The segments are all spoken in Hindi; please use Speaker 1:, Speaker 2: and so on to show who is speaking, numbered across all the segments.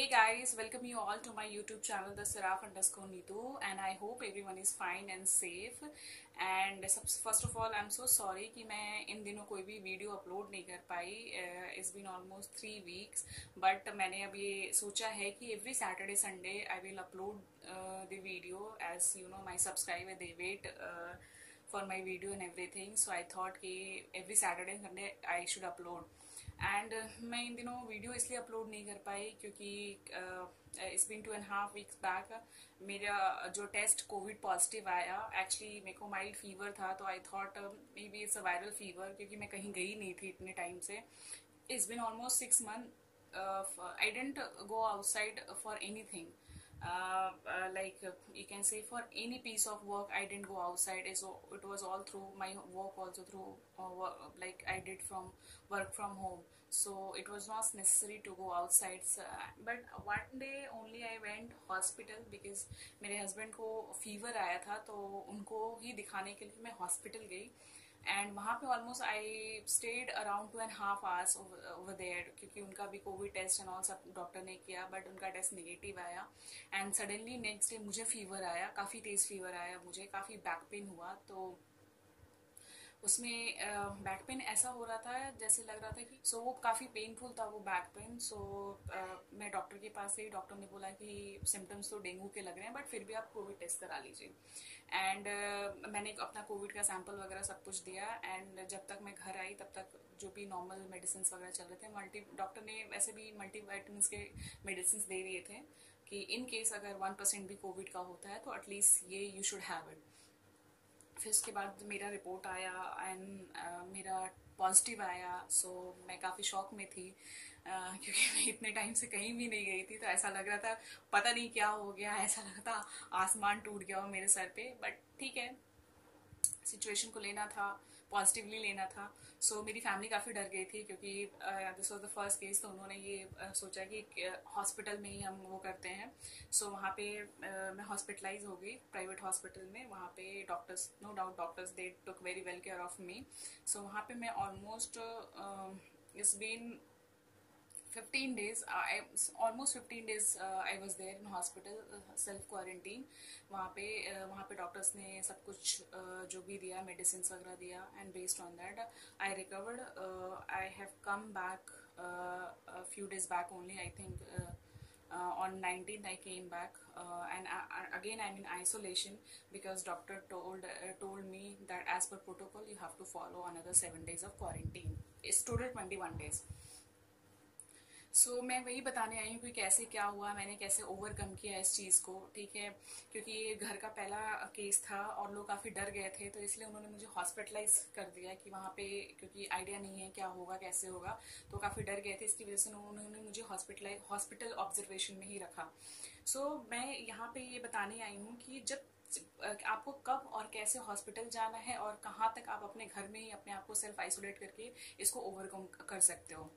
Speaker 1: Hey guys, welcome you all to my YouTube channel, the Seraph_Neetu, and I hope everyone is fine and safe. And first of all, I'm so sorry कि मैं इन दिनों कोई भी वीडियो अपलोड नहीं कर पाई. It's been almost 3 weeks, but मैंने अब ये सोचा है कि every Saturday Sunday I will upload the video, as you know my subscriber they wait for my video and everything. So I thought कि every Saturday Sunday I should upload. And मैं इन दिनों वीडियो इसलिए अपलोड नहीं कर पाई क्योंकि इट्स बीन 2.5 weeks बैक मेरा जो टेस्ट कोविड पॉजिटिव आया. एक्चुअली मेरे को माइल्ड फीवर था, तो I thought maybe it's a viral fever, क्योंकि मैं कहीं गई नहीं थी इतने टाइम से. It's been almost 6 months. I didn't go outside for anything. Like you can say for any piece of work I didn't go outside. It was all through my work, also through like I did from work from home, so it was not necessary to go outside. But one day only I went hospital because मेरे husband को fever आया था, तो उनको ही दिखाने के लिए मैं hospital गई. एंड वहाँ पे almost I stayed around 2.5 hours over there, क्योंकि उनका भी कोविड टेस्ट एंड ऑल सब डॉक्टर ने किया, बट उनका टेस्ट नेगेटिव आया. एंड सडनली नेक्स्ट डे मुझे फीवर आया, काफ़ी तेज़ फीवर आया, मुझे काफ़ी बैक पेन हुआ. तो उसमें बैक पेन ऐसा हो रहा था जैसे लग रहा था कि वो काफ़ी पेनफुल था वो बैक पेन. मैं डॉक्टर के पास गई. डॉक्टर ने बोला कि सिम्टम्स तो डेंगू के लग रहे हैं, बट फिर भी आप कोविड टेस्ट करा लीजिए. एंड मैंने अपना कोविड का सैंपल वगैरह सब कुछ दिया. एंड जब तक मैं घर आई तब तक जो भी नॉर्मल मेडिसिन वगैरह चल रहे थे, डॉक्टर ने वैसे भी मल्टीविटामिन्स के मेडिसिन दे दिए थे कि इन केस अगर 1% भी कोविड का होता है तो एटलीस्ट ये यू शुड हैव इट. फिर उसके बाद मेरा रिपोर्ट आया एंड मेरा पॉजिटिव आया. मैं काफ़ी शॉक में थी क्योंकि मैं इतने टाइम से कहीं भी नहीं गई थी, तो ऐसा लग रहा था पता नहीं क्या हो गया. ऐसा लग रहा था आसमान टूट गया हो मेरे सर पे. बट ठीक है, सिचुएशन को लेना था, पॉजिटिवली लेना था. मेरी फैमिली काफ़ी डर गई थी क्योंकि this was the first case. तो उन्होंने ये सोचा कि हॉस्पिटल में ही हम वो करते हैं. वहाँ पे मैं हॉस्पिटलाइज हो गई प्राइवेट हॉस्पिटल में. वहाँ पे doctors, no doubt doctors, they took very well care of me. वहाँ पे मैं almost it's been 15 days, almost 15 days I was there in hospital, self quarantine. वहाँ पे डॉक्टर्स ने सब कुछ जो भी दिया, मेडिसिन वगैरह दिया, and based on that I recovered. I have come back few days back only, I think. On 19th I came back, and again I'm in isolation because doctor told me that as per protocol you have to follow another 7 days of quarantine. It's total 21 days. मैं वही बताने आई हूँ कि कैसे क्या हुआ, मैंने कैसे ओवरकम किया इस चीज़ को. ठीक है, क्योंकि ये घर का पहला केस था और लोग काफ़ी डर गए थे, तो इसलिए उन्होंने मुझे हॉस्पिटलाइज कर दिया कि वहाँ पे, क्योंकि आइडिया नहीं है क्या होगा कैसे होगा, तो काफ़ी डर गए थे. इसकी वजह से उन्होंने मुझे हॉस्पिटल ऑब्जर्वेशन में ही रखा. मैं यहाँ पे ये बताने आई हूँ कि जब आपको कब और कैसे हॉस्पिटल जाना है और कहाँ तक आप अपने घर में ही अपने आप को सेल्फ आइसोलेट करके इसको ओवरकम कर सकते हो.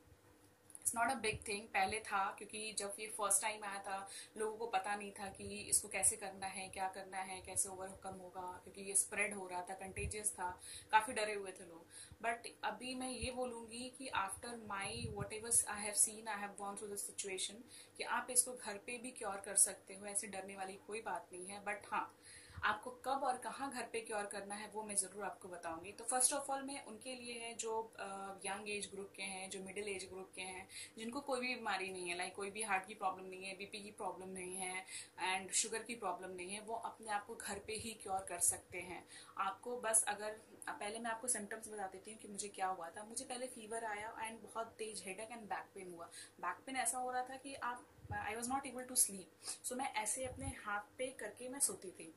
Speaker 1: It's not a big thing. पहले था, क्योंकि जब ये फर्स्ट टाइम आया था लोगों को पता नहीं था कि इसको कैसे करना है, क्या करना है, कैसे ओवरकम होगा, क्योंकि ये स्प्रेड हो रहा था, कंटेजियस था, काफ़ी डरे हुए थे लोग. बट अभी मैं ये बोलूँगी कि after my what ever I have seen, I have gone through this situation, कि आप इसको घर पे भी क्योर कर सकते हो. ऐसे डरने वाली कोई बात नहीं है. बट हाँ, आपको कब और कहाँ घर पे क्योर करना है वो मैं ज़रूर आपको बताऊंगी. तो फर्स्ट ऑफ ऑल मैं उनके लिए है जो यंग एज ग्रुप के हैं, जो मिडिल एज ग्रुप के हैं, जिनको कोई भी बीमारी नहीं है, लाइक कोई भी हार्ट की प्रॉब्लम नहीं है, बीपी की प्रॉब्लम नहीं है, एंड शुगर की प्रॉब्लम नहीं है, वो अपने आप को घर पे ही क्योर कर सकते हैं. आपको बस, अगर पहले मैं आपको सिम्टम्स बता देती हूँ कि मुझे क्या हुआ था. मुझे पहले फीवर आया एंड बहुत तेज हेडेक एंड बैक पेन हुआ. बैक पेन ऐसा हो रहा था कि I was not able to sleep. मैं ऐसे अपने हाथ पे करके मैं सोती थी.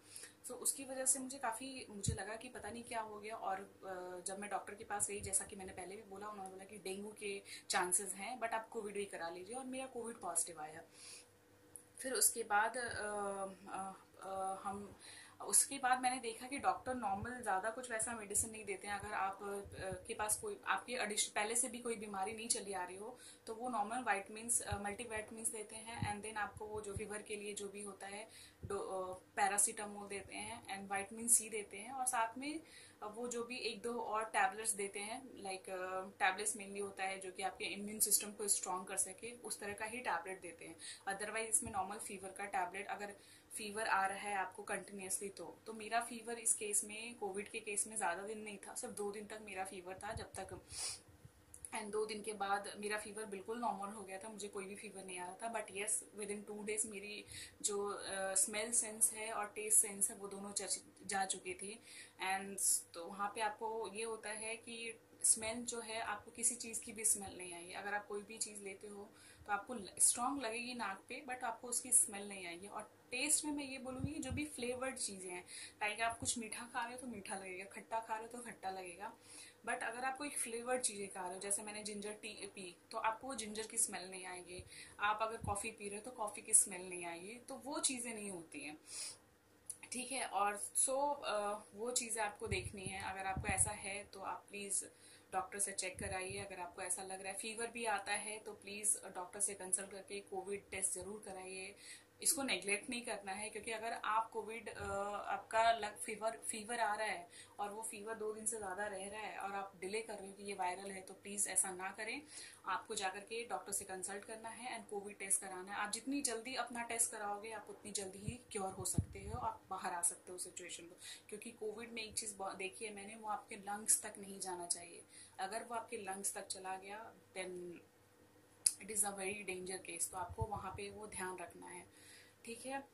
Speaker 1: उसकी वजह से मुझे लगा कि पता नहीं क्या हो गया. और जब मैं डॉक्टर के पास गई, जैसा कि मैंने पहले भी बोला, उन्होंने बोला कि डेंगू के चांसेस हैं, बट आप कोविड भी करा लीजिए, और मेरा कोविड पॉजिटिव आया. फिर उसके बाद हम उसके बाद मैंने देखा कि डॉक्टर नॉर्मल ज्यादा कुछ वैसा मेडिसिन नहीं देते हैं। अगर आप के पास कोई आपकी पहले से भी कोई बीमारी नहीं चली आ रही हो तो वो नॉर्मल वाइटमिन्स मल्टी वाइटमिन्स देते हैं, एंड देन आपको वो जो फीवर के लिए जो भी होता है पैरासीटामोल देते हैं एंड वाइटमिन सी देते हैं, और साथ में वो जो भी एक दो और टैबलेट्स देते हैं, लाइक टैबलेट्स मेनली होता है जो कि आपके इम्यून सिस्टम को स्ट्रॉन्ग कर सके, उस तरह का ही टैबलेट देते हैं। अदरवाइज इसमें नॉर्मल फीवर का टैबलेट, अगर फीवर आ रहा है आपको कंटिन्यूसली तो मेरा फीवर इस केस में, कोविड के केस में ज्यादा दिन नहीं था, सिर्फ 2 दिन तक मेरा फीवर था, जब तक एंड 2 दिन के बाद मेरा फीवर बिल्कुल नॉर्मल हो गया था, मुझे कोई भी फीवर नहीं आ रहा था। But yes, with in 2 days मेरी जो स्मेल सेंस है और टेस्ट सेंस है वो दोनों जा चुकी थी। एंड तो वहाँ पे आपको ये होता है कि स्मेल जो है, आपको किसी चीज़ की भी स्मेल नहीं आएगी। अगर आप कोई भी चीज़ लेते हो तो आपको स्ट्रांग लगेगी नाक पे, बट आपको उसकी स्मेल नहीं आएगी। और टेस्ट में मैं ये बोलूँगी कि जो भी फ्लेवर्ड चीज़ें हैं, लाइक आप कुछ मीठा खा रहे हो तो मीठा लगेगा, खट्टा खा रहे हो तो खट्टा लगेगा, बट अगर आप कोई फ्लेवर्ड चीजें खा रहे हो, जैसे मैंने जिंजर टी पी तो आपको वो जिंजर की स्मेल नहीं आएगी। आप अगर कॉफी पी रहे हो तो कॉफी की स्मेल नहीं आएगी, तो वो चीजें नहीं होती हैं, ठीक है। और वो चीजें आपको देखनी है। अगर आपको ऐसा है तो आप प्लीज डॉक्टर से चेक कराइए। अगर आपको ऐसा लग रहा है, फीवर भी आता है, तो प्लीज डॉक्टर से कंसल्ट करके कोविड टेस्ट जरूर कराइए। इसको नेग्लेक्ट नहीं करना है, क्योंकि अगर आप कोविड आपका फीवर आ रहा है और वो फीवर 2 दिन से ज्यादा रह रहा है और आप डिले कर रहे हो कि ये वायरल है, तो प्लीज ऐसा ना करें। आपको जाकर के डॉक्टर से कंसल्ट करना है एंड कोविड टेस्ट कराना है। आप जितनी जल्दी अपना टेस्ट कराओगे, आप उतनी जल्दी ही क्योर हो सकते हो, आप बाहर आ सकते हो सिचुएशन को। क्योंकि कोविड में एक चीज देखी है मैंने, वो आपके लंग्स तक नहीं जाना चाहिए। अगर वो आपके लंग्स तक चला गया then it is a very danger case, तो आपको वहां पे वो ध्यान रखना है, ठीक है।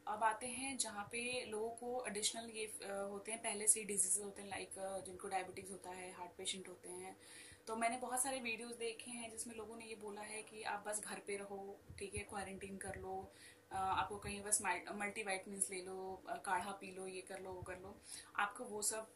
Speaker 1: अब आते हैं जहाँ पे लोगों को एडिशनल ये होते हैं, पहले से डिजीज होते हैं, लाइक जिनको डायबिटीज होता है, हार्ट पेशेंट होते हैं। तो मैंने बहुत सारे वीडियोस देखे हैं जिसमें लोगों ने ये बोला है कि आप बस घर पे रहो, ठीक है, क्वारंटीन कर लो, आपको कहीं बस मल्टी वाइटमिन्स ले लो, काढ़ा पी लो, ये कर लो, वो कर लो। आपको वो सब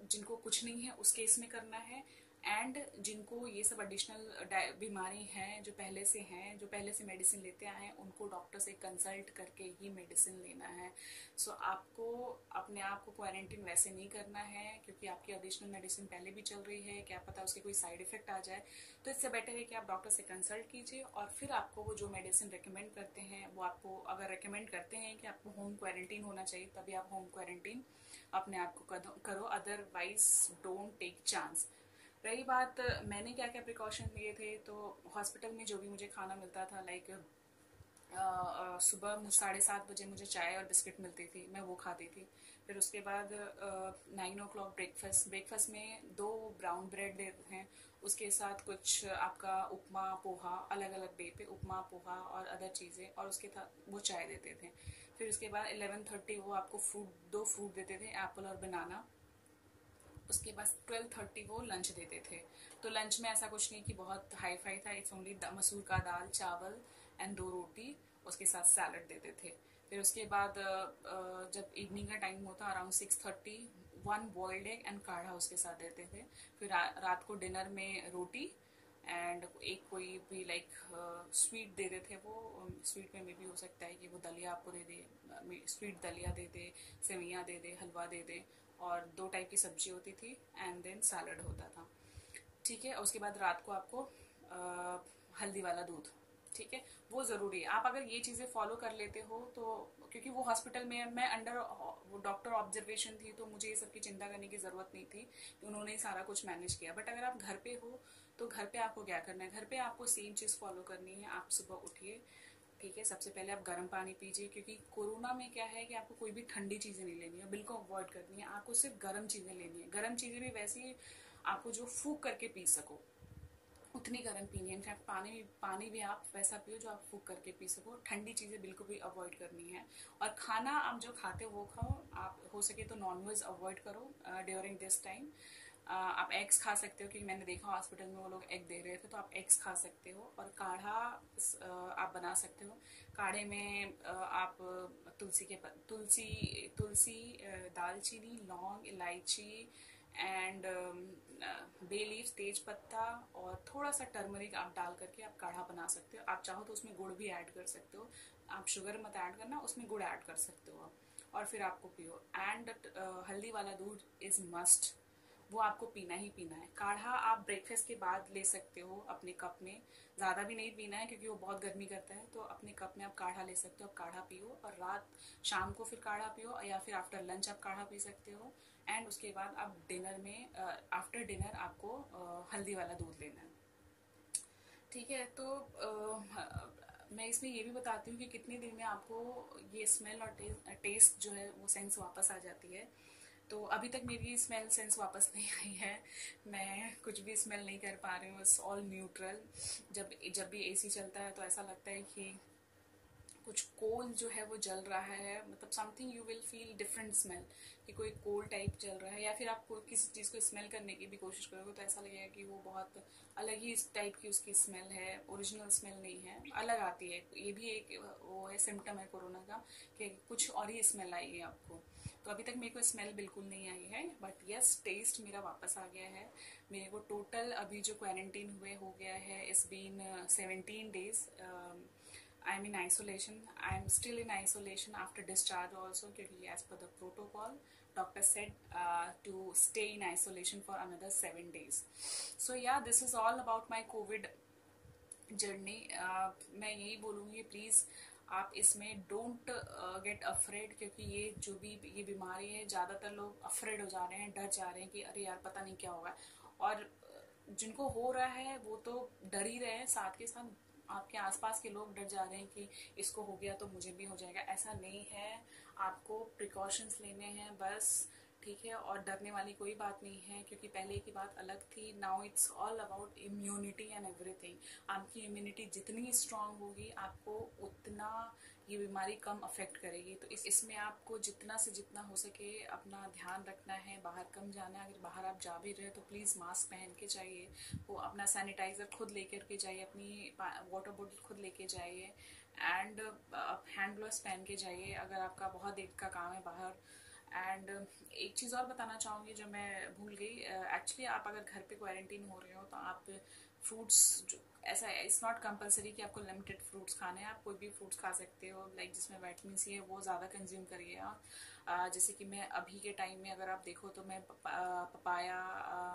Speaker 1: जिनको कुछ नहीं है उस केस में करना है, एंड जिनको ये सब एडिशनल बीमारी है, जो पहले से हैं, जो पहले से मेडिसिन लेते आए हैं, उनको डॉक्टर से कंसल्ट करके ही मेडिसिन लेना है। सो आपको अपने आप को क्वारंटीन वैसे नहीं करना है, क्योंकि आपकी एडिशनल मेडिसिन पहले भी चल रही है, क्या पता उसके कोई साइड इफेक्ट आ जाए। तो इससे बेटर है कि आप डॉक्टर से कंसल्ट कीजिए, और फिर आपको वो जो मेडिसिन रिकमेंड करते हैं, वो आपको अगर रिकमेंड करते हैं कि आपको होम क्वारंटीन होना चाहिए, तभी आप होम क्वारंटीन अपने आप को करो, अदरवाइज डोंट टेक चांस। रही बात मैंने क्या क्या प्रिकॉशन लिए थे, तो हॉस्पिटल में जो भी मुझे खाना मिलता था, लाइक सुबह 7:30 बजे मुझे चाय और बिस्किट मिलती थी, मैं वो खाती थी। फिर उसके बाद 9 o'clock ब्रेकफास्ट में 2 ब्राउन ब्रेड देते हैं, उसके साथ कुछ आपका उपमा पोहा, अलग अलग डे पे उपमा पोहा और अदर चीज़ें, और उसके साथ वो चाय देते थे। फिर उसके बाद 11:30 वो आपको दो फ्रूट देते थे, एप्पल और बनाना। उसके बाद 12:30 वो लंच देते थे। तो लंच में ऐसा कुछ नहीं कि बहुत हाई फाई था, इट्स ओनली मसूर का दाल, चावल एंड 2 रोटी, उसके साथ सैलड देते थे। फिर उसके बाद जब इवनिंग का टाइम होता अराउंड 6:30, 1 बॉइल्ड एग एंड काढ़ा उसके साथ देते थे। फिर रात को डिनर में रोटी एंड एक कोई भी लाइक स्वीट दे देते थे। वो स्वीट में भी हो सकता है कि वो दलिया आपको दे दे, स्वीट दलिया दे दे, सेवैयाँ दे दे, हलवा दे दे, और 2 टाइप की सब्जी होती थी एंड देन सैलड होता था, ठीक है। उसके बाद रात को आपको हल्दी वाला दूध, ठीक है, वो जरूरी है। आप अगर ये चीजें फॉलो कर लेते हो तो, क्योंकि वो हॉस्पिटल में मैं अंडर डॉक्टर ऑब्जर्वेशन थी, तो मुझे ये सब की चिंता करने की जरूरत नहीं थी, उन्होंने ही सारा कुछ मैनेज किया। बट अगर आप घर पे हो तो घर पे आपको क्या करना है, घर पे आपको सेम चीज फॉलो करनी है। आप सुबह उठिए, ठीक है, सबसे पहले आप गर्म पानी पीजिए, क्योंकि कोरोना में क्या है कि आपको कोई भी ठंडी चीजें नहीं लेनी है, बिल्कुल अवॉइड करनी है। आपको सिर्फ गर्म चीजें लेनी है, गर्म चीजें भी वैसी आपको जो फूक करके पी सको, उतनी गर्म पीनी है। इनफैक्ट पानी भी आप वैसा पियो जो आप फूक करके पी सको। ठंडी चीजें बिल्कुल भी अवॉइड करनी है। और खाना आप जो खाते हो वो खाओ। आप हो सके तो नॉनवेज अवॉइड करो ड्यूरिंग दिस टाइम। आप एग्स खा सकते हो, क्योंकि मैंने देखा हॉस्पिटल में वो लोग एग दे रहे थे, तो आप एग्स खा सकते हो। और काढ़ा आप बना सकते हो। काढ़े में आप तुलसी, दालचीनी, लौंग, इलायची एंड बे लीव्स, तेज पत्ता और थोड़ा सा टर्मरिक आप डाल करके आप काढ़ा बना सकते हो। आप चाहो तो उसमें गुड़ भी ऐड कर सकते हो। आप शुगर मत ऐड करना, उसमें गुड़ ऐड कर सकते हो आप। और फिर आपको पियो। एंड हल्दी वाला दूध इज मस्ट, वो आपको पीना ही पीना है। काढ़ा आप ब्रेकफास्ट के बाद ले सकते हो अपने कप में, ज़्यादा भी नहीं पीना है क्योंकि वो बहुत गर्मी करता है, तो अपने कप में आप काढ़ा ले सकते हो, आप काढ़ा पियो और रात शाम को फिर काढ़ा पियो, या फिर आफ्टर लंच आप काढ़ा पी सकते हो। एंड उसके बाद आप डिनर में आफ्टर डिनर आपको हल्दी वाला दूध लेना है, ठीक है। तो मैं इसमें ये भी बताती हूँ कि कितने दिन में आपको ये स्मेल और टेस्ट जो है वो सेंस वापस आ जाती है। तो अभी तक मेरी स्मेल सेंस वापस नहीं आई है, मैं कुछ भी स्मेल नहीं कर पा रही हूँ, इट्स ऑल न्यूट्रल। जब जब भी एसी चलता है तो ऐसा लगता है कि कुछ कोल जो है वो जल रहा है, मतलब something you will feel different smell, कि कोई कोल टाइप जल रहा है। या फिर आप किसी चीज़ को स्मेल करने की भी कोशिश करोगे तो ऐसा लगेगा कि वो बहुत अलग ही इस टाइप की उसकी स्मेल है, ओरिजिनल स्मेल नहीं है, अलग आती है। ये भी एक वो है, सिम्टम है कोरोना का, कि कुछ और ही स्मेल आएगी आपको। तो अभी तक मेरे को स्मेल बिल्कुल नहीं आई है, बट यस टेस्ट मेरा वापस आ गया है। मेरे को टोटल अभी जो क्वारंटीन हुए हो गया है, it's been 17 days. I'm in isolation. I'm still in isolation after discharge also, क्योंकि as per the protocol, doctor said to stay in isolation for another 7 days. So yeah, this is all about my COVID journey. मैं यही बोलूँगी, प्लीज़ आप इसमें डोंट गेट अफ्रेड, क्योंकि ये जो भी ये बीमारी है, ज़्यादातर लोग अफ्रेड हो जा रहे हैं, डर जा रहे हैं कि अरे यार पता नहीं क्या होगा। और जिनको हो रहा है वो तो डर ही रहे हैं, साथ के साथ आपके आसपास के लोग डर जा रहे हैं कि इसको हो गया तो मुझे भी हो जाएगा। ऐसा नहीं है, आपको प्रिकॉशंस लेने हैं बस, ठीक है। और डरने वाली कोई बात नहीं है, क्योंकि पहले की बात अलग थी, now it's all about immunity and everything. आपकी इम्यूनिटी जितनी स्ट्रांग होगी, आपको उतना ये बीमारी कम अफेक्ट करेगी। तो इसमें आपको जितना से जितना हो सके अपना ध्यान रखना है, बाहर कम जाना है। अगर बाहर आप जा भी रहे तो प्लीज़ मास्क पहन के जाइए, वो अपना सैनिटाइज़र खुद लेकर के जाइए, अपनी वाटर बोतल खुद लेके जाइए, एंड हैंड ग्लव्स पहन के जाइए अगर आपका बहुत देर का काम है बाहर। एंड एक चीज़ और बताना चाहूँगी जो मैं भूल गई, एक्चुअली आप अगर घर पे क्वारंटीन हो रहे हो तो आप फ्रूट्स, जो ऐसा है, इट्स नॉट कंपलसरी कि आपको लिमिटेड फ्रूट्स खाने हैं, आप कोई भी फ्रूट्स खा सकते हो, लाइक जिसमें विटामिन सी है वो ज़्यादा कंज्यूम करिए आप। जैसे कि मैं अभी के टाइम में अगर आप देखो तो मैं पपाया,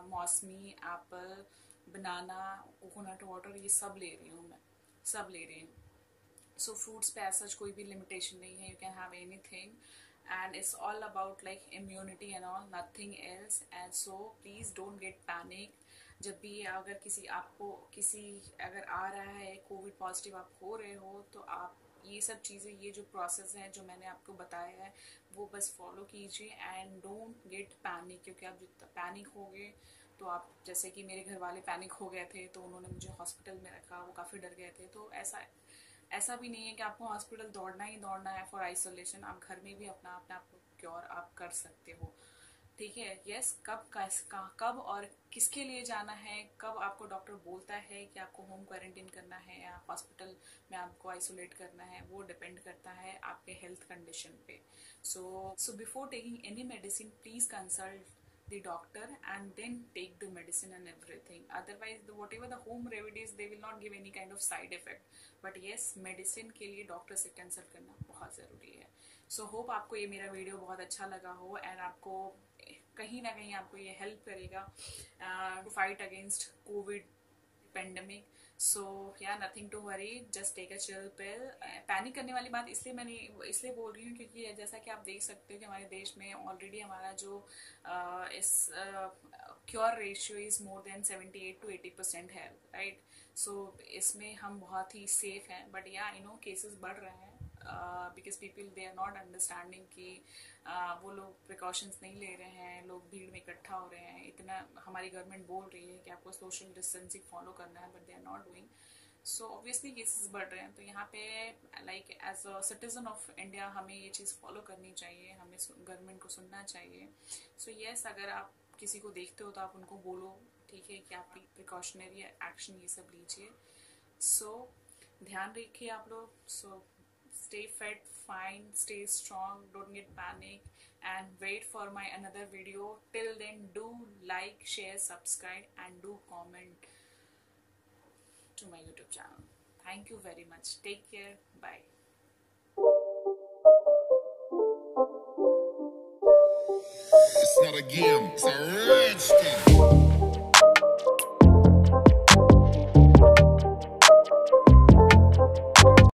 Speaker 1: मौसमी, एप्पल, बनाना, कोकोनट वाटर, ये सब ले रही हूँ, मैं सब ले रही हूँ। सो फ्रूट्स पे ऐसा कोई भी लिमिटेशन नहीं है, you can have anything, and it's all about like immunity and all, nothing else. And so please don't get panic. जब भी अगर किसी आपको किसी अगर आ रहा है कोविड पॉजिटिव, आप हो रहे हो, तो आप ये सब चीज़ें, ये जो प्रोसेस है जो मैंने आपको बताया है वो बस फॉलो कीजिए एंड डोंट गेट पैनिक। क्योंकि आप जितना पैनिक होगे तो आप, जैसे कि मेरे घर वाले पैनिक हो गए थे तो उन्होंने मुझे हॉस्पिटल में रखा, वो काफ़ी डर गए थे। तो ऐसा भी नहीं है कि आपको हॉस्पिटल दौड़ना ही दौड़ना है फॉर आइसोलेशन, आप घर में भी अपना अपने आप को क्योर आप कर सकते हो, ठीक है। यस, कब और किसके लिए जाना है, कब आपको डॉक्टर बोलता है कि आपको होम क्वारंटीन करना है या हॉस्पिटल में आपको आइसोलेट करना है, वो डिपेंड करता है आपके हेल्थ कंडीशन पे। So before taking any medicine please consult the doctor and then take the medicine and everything. Otherwise whatever the home remedies, they will not give any kind of side effect, but yes, medicine के लिए डॉक्टर से कंसल्ट करना बहुत ज़रूरी है। सो होप आपको ये मेरा वीडियो बहुत अच्छा लगा हो एंड आपको कहीं ना कहीं आपको ये हेल्प करेगा to fight against Covid pandemic. So या nothing to worry, just take a chill pill. Panic करने वाली बात इसलिए बोल रही हूँ क्योंकि जैसा कि आप देख सकते हो कि हमारे देश में ऑलरेडी हमारा जो इस cure ratio is more than 78 to 80% है, राइट। सो इसमें हम बहुत ही सेफ हैं, बट या केसेस बढ़ रहे हैं because people they are not understanding कि वो लोग प्रिकॉशंस नहीं ले रहे हैं, लोग भीड़ में इकट्ठा हो रहे हैं। इतना हमारी गवर्नमेंट बोल रही है कि आपको सोशल डिस्टेंसिंग फॉलो करना है, but they are not doing. So obviously cases बढ़ रहे हैं, तो यहाँ पे like as a citizen of India हमें ये चीज़ फॉलो करनी चाहिए, हमें गवर्नमेंट को सुनना चाहिए। सो यस, अगर आप किसी को देखते हो तो आप उनको बोलो, ठीक है, कि आप प्रिकॉशनरी एक्शन ये सब लीजिए। सो ध्यान रखिए आप लोग। सो stay fit, fine, stay strong, don't get panic, and wait for my another video. Till then, do like, share, subscribe, and do comment to my YouTube channel. Thank you very much. Take care. Bye.
Speaker 2: out again. It's a rich thing.